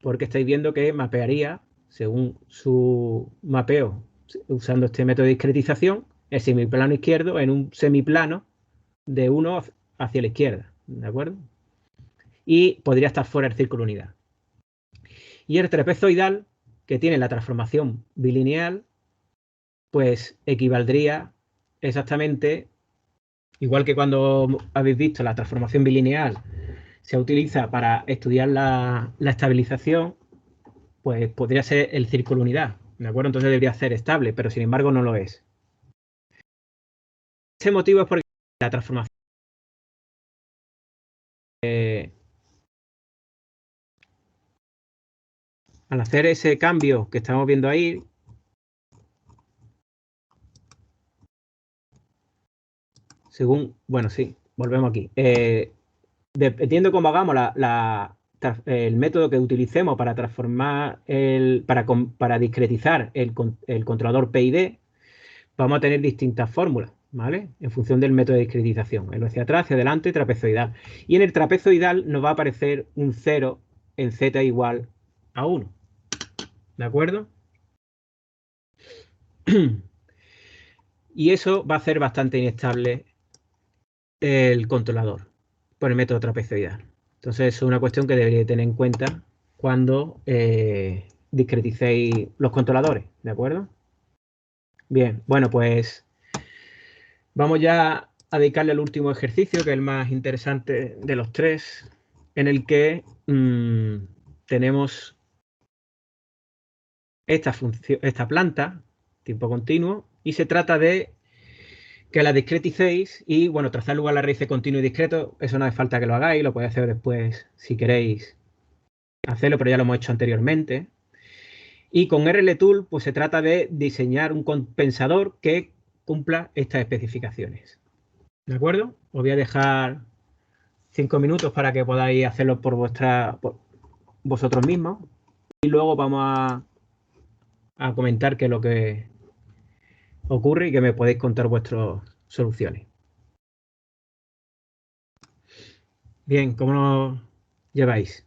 porque estáis viendo que mapearía, según su mapeo, usando este método de discretización, el semiplano izquierdo en un semiplano de 1 hacia la izquierda, ¿de acuerdo? Y podría estar fuera del círculo de unidad. Y el trapezoidal, que tiene la transformación bilineal, pues equivaldría exactamente, igual que cuando habéis visto la transformación bilineal se utiliza para estudiar la estabilización, pues podría ser el círculo unidad, ¿de acuerdo? Entonces debería ser estable, pero sin embargo no lo es. Ese motivo es porque la transformación al hacer ese cambio que estamos viendo ahí, según, bueno, sí, volvemos aquí. Dependiendo cómo hagamos el método que utilicemos para transformar para discretizar el controlador PID, vamos a tener distintas fórmulas, ¿vale? En función del método de discretización. El hacia atrás, hacia adelante, trapezoidal. Y en el trapezoidal nos va a aparecer un 0 en z igual a 1. ¿De acuerdo? Y eso va a hacer bastante inestable el controlador por el método trapezoidal. Entonces es una cuestión que deberíais tener en cuenta cuando discreticéis los controladores, ¿de acuerdo? Bien, bueno, pues vamos ya a dedicarle al último ejercicio, que es el más interesante de los tres, en el que tenemos esta planta, tiempo continuo, y se trata de que la discreticéis y, bueno, trazar lugar a la raíz de continuo y discreto. Eso no hace falta que lo hagáis, lo podéis hacer después si queréis hacerlo, pero ya lo hemos hecho anteriormente. Y con RLTool, pues se trata de diseñar un compensador que cumpla estas especificaciones. ¿De acuerdo? Os voy a dejar 5 minutos para que podáis hacerlo por vosotros mismos. Y luego vamos a comentar qué es lo que ocurre y que me podéis contar vuestras soluciones. Bien, ¿cómo lo lleváis?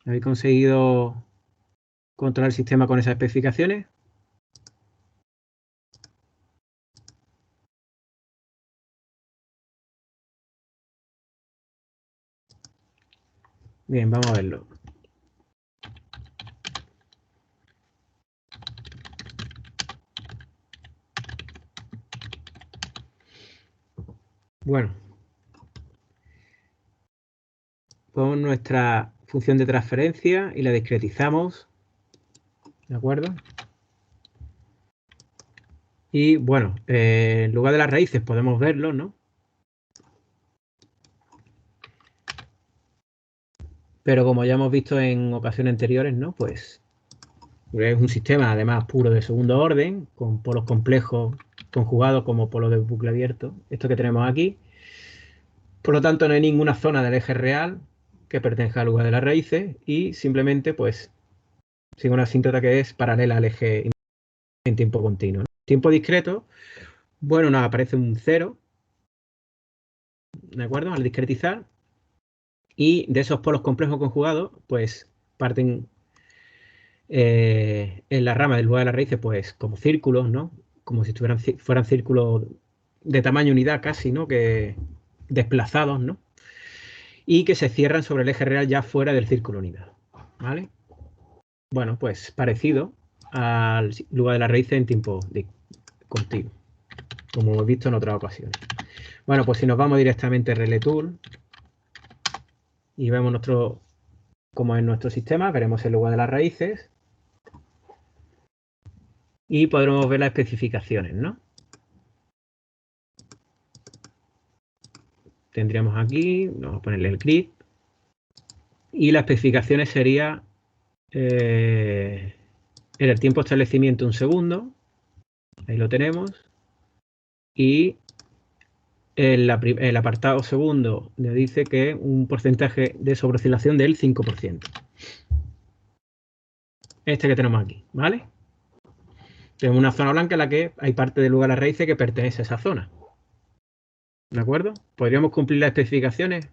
¿Habéis conseguido controlar el sistema con esas especificaciones? Bien, vamos a verlo. Bueno, ponemos nuestra función de transferencia y la discretizamos, ¿de acuerdo? Y bueno, en lugar de las raíces podemos verlo, ¿no? Pero como ya hemos visto en ocasiones anteriores, ¿no? Pues es un sistema además puro de segundo orden, con polos complejos conjugados como polos de bucle abierto. Esto que tenemos aquí. Por lo tanto, no hay ninguna zona del eje real que pertenezca al lugar de las raíces y simplemente, pues, sigue una asíntota que es paralela al eje en tiempo continuo, ¿no? Tiempo discreto, bueno, nos aparece un 0, ¿de acuerdo? Al discretizar. Y de esos polos complejos conjugados, pues, parten en la rama del lugar de las raíces, pues, como círculos, ¿no? Como si fueran círculos de tamaño unidad casi, ¿no? Que desplazados, ¿no? Y que se cierran sobre el eje real ya fuera del círculo unidad, ¿vale? Bueno, pues parecido al lugar de las raíces en tiempo continuo, como hemos visto en otras ocasiones. Bueno, pues si nos vamos directamente a RLTool y vemos cómo es nuestro sistema, veremos el lugar de las raíces y podremos ver las especificaciones, ¿no? Tendríamos aquí, vamos a ponerle el grid, y las especificaciones sería era el tiempo de establecimiento 1 segundo, ahí lo tenemos, y el apartado segundo nos dice que un porcentaje de sobreoscilación del 5%. Este que tenemos aquí, ¿vale? Tenemos una zona blanca en la que hay parte del lugar de las raíces que pertenece a esa zona. ¿De acuerdo? ¿Podríamos cumplir las especificaciones?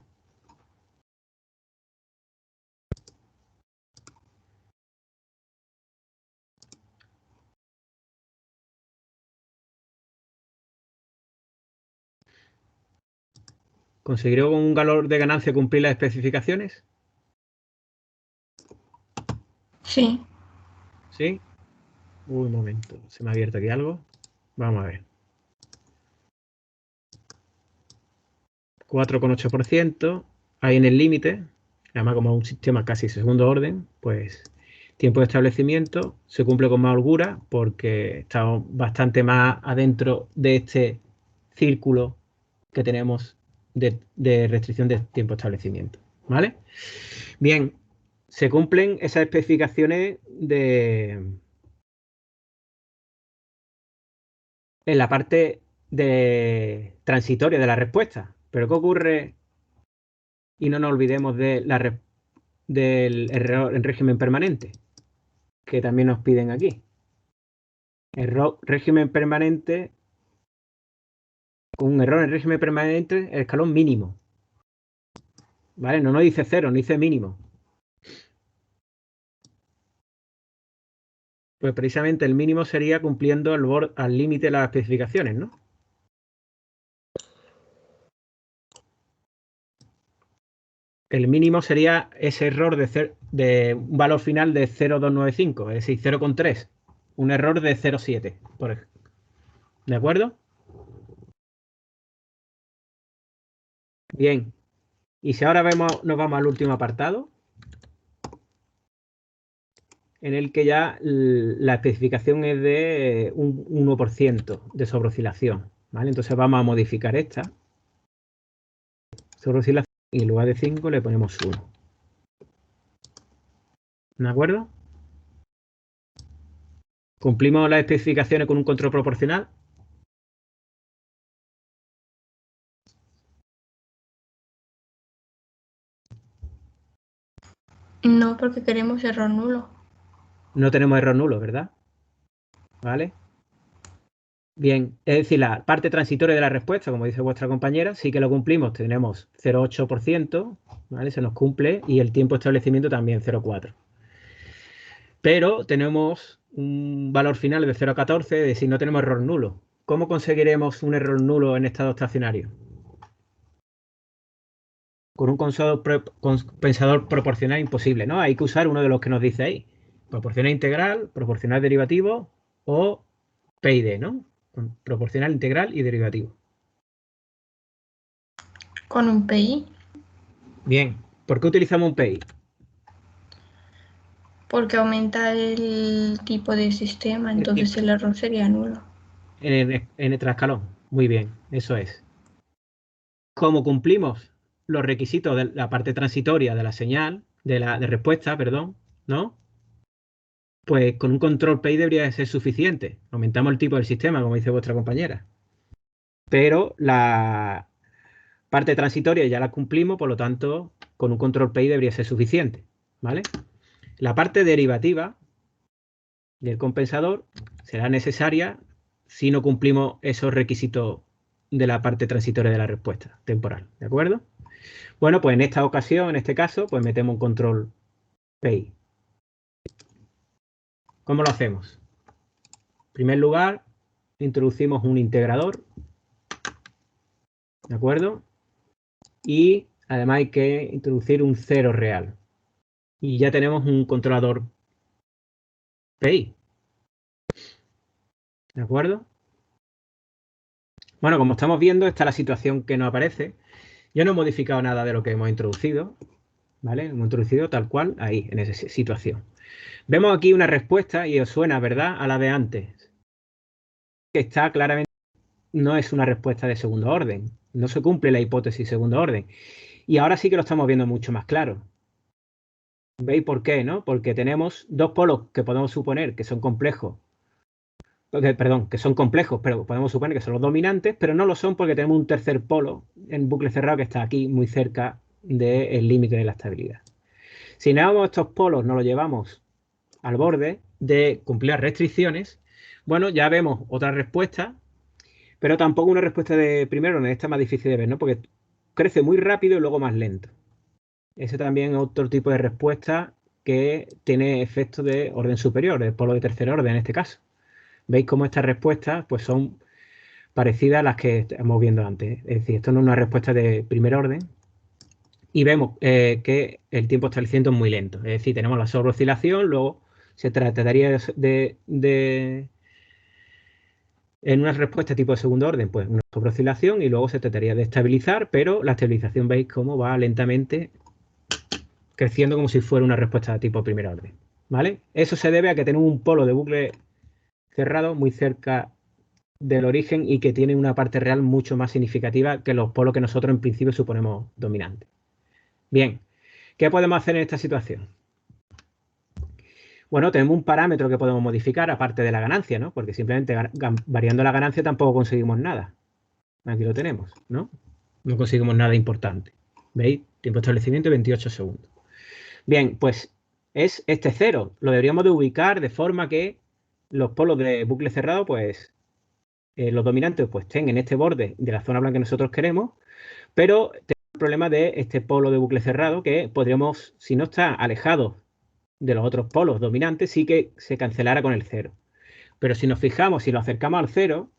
¿Conseguiré con un valor de ganancia cumplir las especificaciones? Sí. ¿Sí? Un momento, se me ha abierto aquí algo. Vamos a ver. 4,8%. Ahí en el límite, además como un sistema casi segundo orden, pues tiempo de establecimiento se cumple con más holgura porque estamos bastante más adentro de este círculo que tenemos de restricción de tiempo de establecimiento, ¿vale? Bien, se cumplen esas especificaciones en la parte transitoria de la respuesta. Pero ¿qué ocurre? Y no nos olvidemos del error en régimen permanente, que también nos piden aquí. Régimen permanente, con un error en régimen permanente, el escalón mínimo. ¿Vale? No nos dice 0, nos dice mínimo. Pues precisamente el mínimo sería cumpliendo al límite de las especificaciones, ¿no? El mínimo sería ese error de un valor final de 0,295, es decir, 0,3. Un error de 0,7, por ejemplo. ¿De acuerdo? Bien. Y si ahora nos vamos al último apartado, en el que ya la especificación es de un 1% de sobreoscilación, ¿vale? Entonces vamos a modificar esta sobreoscilación y en lugar de 5 le ponemos 1. ¿De acuerdo? ¿Cumplimos las especificaciones con un control proporcional? No, porque queremos error nulo. No tenemos error nulo, ¿verdad? ¿Vale? Bien, es decir, la parte transitoria de la respuesta, como dice vuestra compañera, sí que lo cumplimos, tenemos 0,8%, ¿vale? Se nos cumple, y el tiempo de establecimiento también 0,4. Pero tenemos un valor final de 0,14, es decir, no tenemos error nulo. ¿Cómo conseguiremos un error nulo en estado estacionario? Con un compensador proporcional imposible, ¿no? Hay que usar uno de los que nos dice ahí. Proporcional integral, proporcional derivativo o PID, ¿no? Proporcional integral y derivativo. Con un PI, Bien, ¿por qué utilizamos un PI? porque aumenta el tipo de sistema, entonces el error sería nulo. En el trascalón. Muy bien, eso es. Como cumplimos los requisitos de la parte transitoria de la señal, de respuesta, perdón, ¿no? Pues con un control PI debería ser suficiente. Aumentamos el tipo del sistema, como dice vuestra compañera. Pero la parte transitoria ya la cumplimos, por lo tanto, con un control PI debería ser suficiente, ¿vale? La parte derivativa del compensador será necesaria si no cumplimos esos requisitos de la parte transitoria de la respuesta temporal, ¿de acuerdo? Bueno, pues en esta ocasión, en este caso, pues metemos un control PI. ¿Cómo lo hacemos? En primer lugar, introducimos un integrador, ¿de acuerdo? Y además hay que introducir un cero real. Y ya tenemos un controlador PI. ¿De acuerdo? Bueno, como estamos viendo, esta es la situación que nos aparece. Yo no he modificado nada de lo que hemos introducido, ¿vale? Hemos introducido tal cual ahí, en esa situación. Vemos aquí una respuesta y os suena, ¿verdad?, a la de antes. Que está claramente, no es una respuesta de segundo orden. No se cumple la hipótesis segundo orden. Y ahora sí que lo estamos viendo mucho más claro. ¿Veis por qué, no? Porque tenemos dos polos que podemos suponer que son complejos. Perdón, que son complejos, pero podemos suponer que son los dominantes, pero no lo son porque tenemos un tercer polo en bucle cerrado que está aquí muy cerca del límite de la estabilidad. Si negamos estos polos, nos los llevamos al borde de cumplir las restricciones, bueno, ya vemos otra respuesta, pero tampoco una respuesta de primer orden, esta es más difícil de ver, ¿no? Porque crece muy rápido y luego más lento. Ese también es otro tipo de respuesta que tiene efectos de orden superior, de polo de tercer orden en este caso. Veis cómo estas respuestas pues son parecidas a las que estamos viendo antes. Es decir, esto no es una respuesta de primer orden. Y vemos que el tiempo establecimiento es muy lento. Es decir, tenemos la sobreoscilación, luego se trataría en una respuesta tipo de segundo orden, pues una sobreoscilación y luego se trataría de estabilizar, pero la estabilización veis cómo va lentamente creciendo como si fuera una respuesta de tipo primer orden. ¿Vale? Eso se debe a que tenemos un polo de bucle cerrado muy cerca del origen y que tiene una parte real mucho más significativa que los polos que nosotros en principio suponemos dominantes. Bien, ¿qué podemos hacer en esta situación? Bueno, tenemos un parámetro que podemos modificar aparte de la ganancia, ¿no? Porque simplemente variando la ganancia tampoco conseguimos nada. Aquí lo tenemos, ¿no? No conseguimos nada importante. ¿Veis? Tiempo de establecimiento 28 segundos. Bien, pues es este cero. Lo deberíamos de ubicar de forma que los polos de bucle cerrado, pues los dominantes pues estén en este borde de la zona blanca que nosotros queremos, pero tenemos el problema de este polo de bucle cerrado que podríamos, si no está alejado de los otros polos dominantes, sí que se cancelara con el cero. Pero si nos fijamos, si lo acercamos al cero,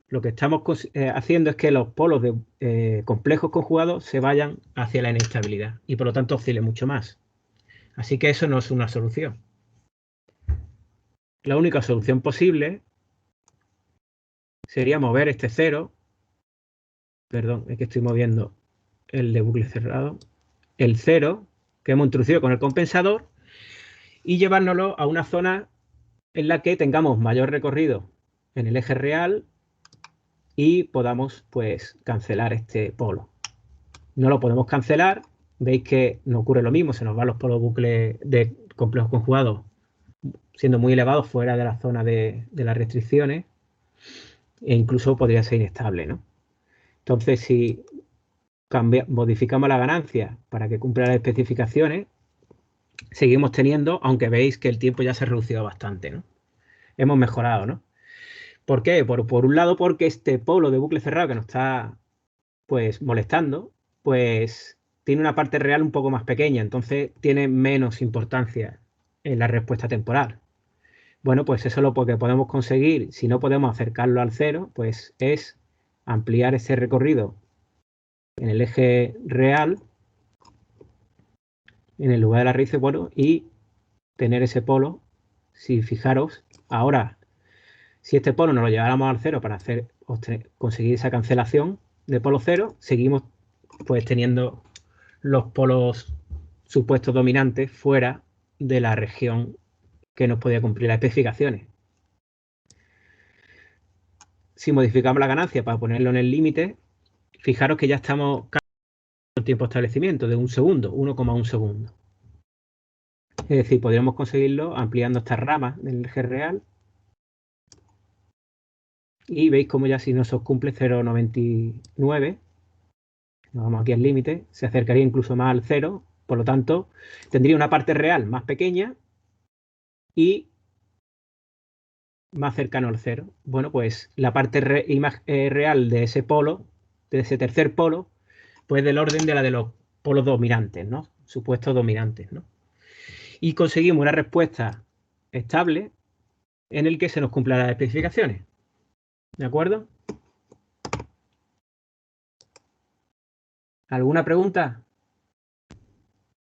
lo que estamos haciendo es que los polos de complejos conjugados se vayan hacia la inestabilidad y por lo tanto oscile mucho más. Así que eso no es una solución. La única solución posible sería mover este cero. Perdón, es que estoy moviendo el de bucle cerrado. El cero que hemos introducido con el compensador y llevárnoslo a una zona en la que tengamos mayor recorrido en el eje real y podamos pues cancelar este polo. No lo podemos cancelar. Veis que no ocurre lo mismo, se nos van los polos bucle de complejos conjugados siendo muy elevados fuera de la zona de las restricciones e incluso podría ser inestable, ¿no? Entonces, si modificamos la ganancia para que cumpla las especificaciones, seguimos teniendo, aunque veis que el tiempo ya se ha reducido bastante, ¿no? Hemos mejorado, ¿no? ¿Por qué? Por un lado, porque este polo de bucle cerrado que nos está, pues, molestando, pues, tiene una parte real un poco más pequeña, entonces tiene menos importancia en la respuesta temporal. Bueno, pues eso lo que podemos conseguir, si no podemos acercarlo al cero, pues es ampliar ese recorrido en el eje real, en el lugar de las raíces, bueno, y tener ese polo. Si fijaros, ahora, si este polo nos lo lleváramos al cero para conseguir esa cancelación de polo cero, seguimos pues teniendo los polos supuestos dominantes fuera de la región que nos podía cumplir las especificaciones. Si modificamos la ganancia para ponerlo en el límite, fijaros que ya estamos casi en el tiempo de establecimiento de 1 segundo, 1,1 segundo. Es decir, podríamos conseguirlo ampliando estas ramas del eje real. Y veis como ya si no se os cumple 0,99, nos vamos aquí al límite, se acercaría incluso más al 0, por lo tanto, tendría una parte real más pequeña y más cercano al 0. Bueno, pues la parte real de ese polo, de ese tercer polo, pues del orden de la de los polos dominantes, ¿no? Supuestos dominantes, ¿no? Y conseguimos una respuesta estable en el que se nos cumplan las especificaciones. ¿De acuerdo? ¿Alguna pregunta?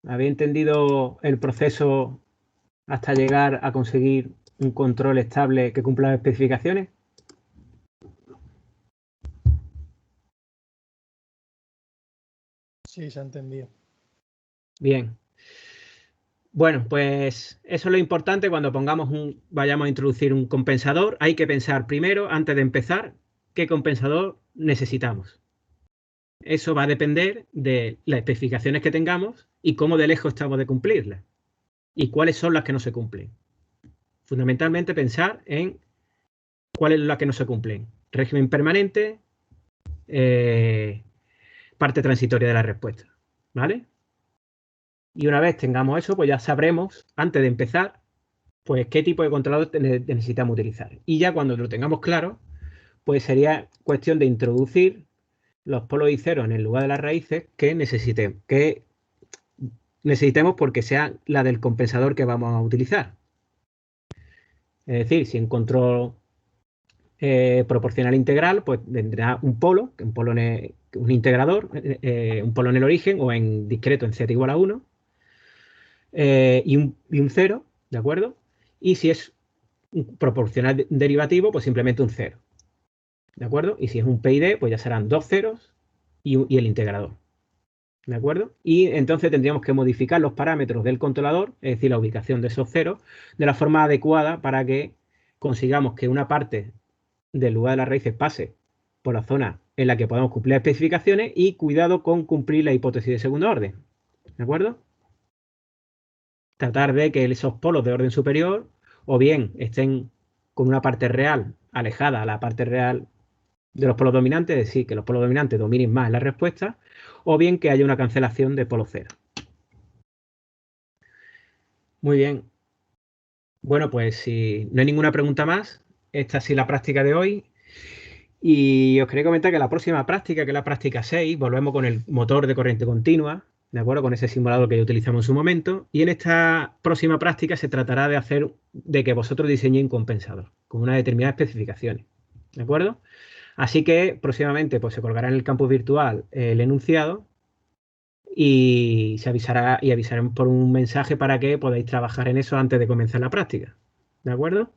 ¿Habéis entendido el proceso hasta llegar a conseguir un control estable que cumpla las especificaciones? Sí, se ha entendido. Bien. Bueno, pues eso es lo importante cuando vayamos a introducir un compensador. Hay que pensar primero, antes de empezar, qué compensador necesitamos. Eso va a depender de las especificaciones que tengamos y cómo de lejos estamos de cumplirlas. Y cuáles son las que no se cumplen. Fundamentalmente pensar en cuáles son las que no se cumplen. Régimen permanente, parte transitoria de la respuesta. ¿Vale? Y una vez tengamos eso, pues ya sabremos, antes de empezar, pues qué tipo de controlador necesitamos utilizar. Y ya cuando lo tengamos claro, pues sería cuestión de introducir los polos y ceros en el lugar de las raíces que necesitemos porque sea la del compensador que vamos a utilizar. Es decir, si en control proporcional integral, pues tendrá un polo, un integrador, un polo en el origen o en discreto en z igual a 1 y un 0, ¿de acuerdo? Y si es un proporcional derivativo, pues simplemente un 0, ¿de acuerdo? Y si es un PID, pues ya serán 2 ceros y el integrador, ¿de acuerdo? Y entonces tendríamos que modificar los parámetros del controlador, es decir, la ubicación de esos ceros, de la forma adecuada para que consigamos que una parte del lugar de las raíces pase por la zona en la que podamos cumplir las especificaciones y cuidado con cumplir la hipótesis de segundo orden, ¿de acuerdo? Tratar de que esos polos de orden superior o bien estén con una parte real alejada a la parte real de los polos dominantes, es decir, que los polos dominantes dominen más en la respuesta, o bien que haya una cancelación de polo cero. Muy bien. Bueno, pues si no hay ninguna pregunta más, esta ha sido la práctica de hoy. Y os quería comentar que la próxima práctica, que es la práctica 6, volvemos con el motor de corriente continua, ¿de acuerdo? Con ese simulador que ya utilizamos en su momento. Y en esta próxima práctica se tratará de que vosotros diseñéis un compensador con unas determinadas especificaciones, ¿de acuerdo? Así que próximamente pues, se colgará en el campus virtual el enunciado y avisaremos por un mensaje para que podáis trabajar en eso antes de comenzar la práctica, ¿de acuerdo?